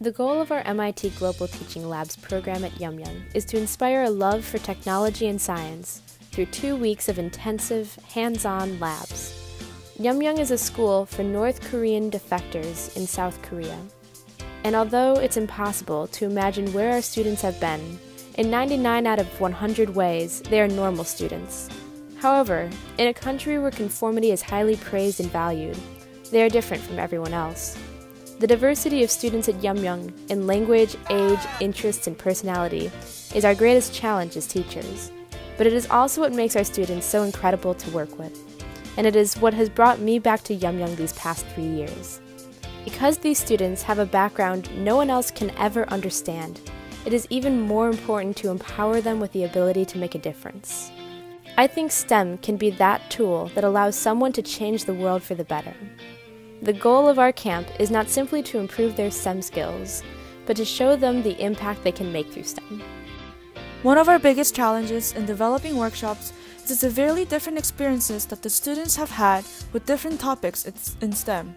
The goal of our MIT Global Teaching Labs program at Yeomyung is to inspire a love for technology and science through 2 weeks of intensive, hands-on labs. Yeomyung is a school for North Korean defectors in South Korea. And although it's impossible to imagine where our students have been, in 99 out of 100 ways, they are normal students. However, in a country where conformity is highly praised and valued, they are different from everyone else. The diversity of students at Yeomyung in language, age, interests, and personality is our greatest challenge as teachers. But it is also what makes our students so incredible to work with. And it is what has brought me back to Yeomyung these past 3 years. Because these students have a background no one else can ever understand, it is even more important to empower them with the ability to make a difference. I think STEM can be that tool that allows someone to change the world for the better. The goal of our camp is not simply to improve their STEM skills, but to show them the impact they can make through STEM. One of our biggest challenges in developing workshops is the severely different experiences that the students have had with different topics in STEM.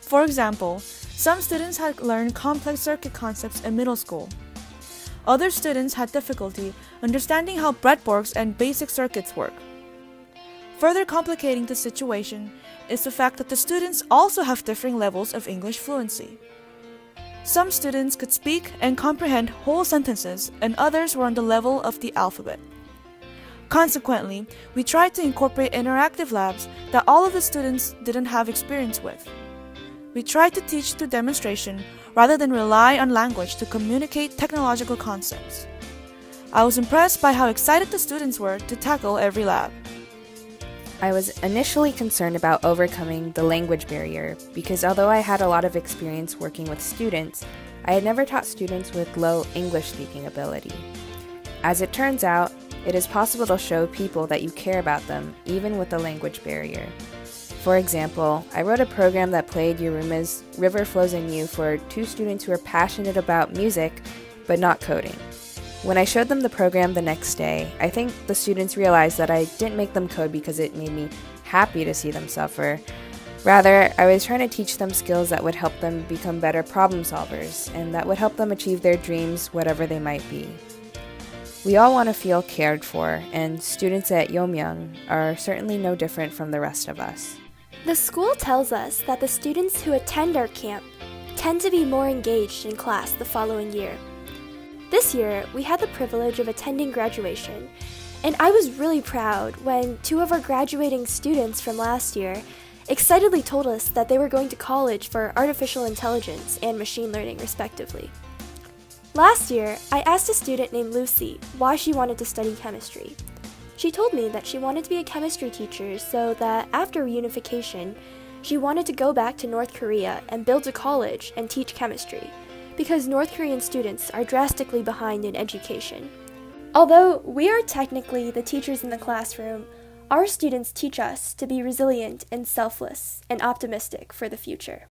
For example, some students had learned complex circuit concepts in middle school. Other students had difficulty understanding how breadboards and basic circuits work. Further complicating the situation is the fact that the students also have differing levels of English fluency. Some students could speak and comprehend whole sentences, and others were on the level of the alphabet. Consequently, we tried to incorporate interactive labs that all of the students didn't have experience with. We tried to teach through demonstration rather than rely on language to communicate technological concepts. I was impressed by how excited the students were to tackle every lab. I was initially concerned about overcoming the language barrier because although I had a lot of experience working with students, I had never taught students with low English speaking ability. As it turns out, it is possible to show people that you care about them even with the language barrier. For example, I wrote a program that played Yuruma's River Flows in You for 2 students who are passionate about music but not coding. When I showed them the program the next day, I think the students realized that I didn't make them code because it made me happy to see them suffer. Rather, I was trying to teach them skills that would help them become better problem solvers and that would help them achieve their dreams, whatever they might be. We all want to feel cared for, and students at Yeomyung are certainly no different from the rest of us. The school tells us that the students who attend our camp tend to be more engaged in class the following year. This year, we had the privilege of attending graduation, and I was really proud when 2 of our graduating students from last year excitedly told us that they were going to college for artificial intelligence and machine learning, respectively. Last year, I asked a student named Lucy why she wanted to study chemistry. She told me that she wanted to be a chemistry teacher so that after reunification, she wanted to go back to North Korea and build a college and teach chemistry, because North Korean students are drastically behind in education. Although we are technically the teachers in the classroom, our students teach us to be resilient and selfless and optimistic for the future.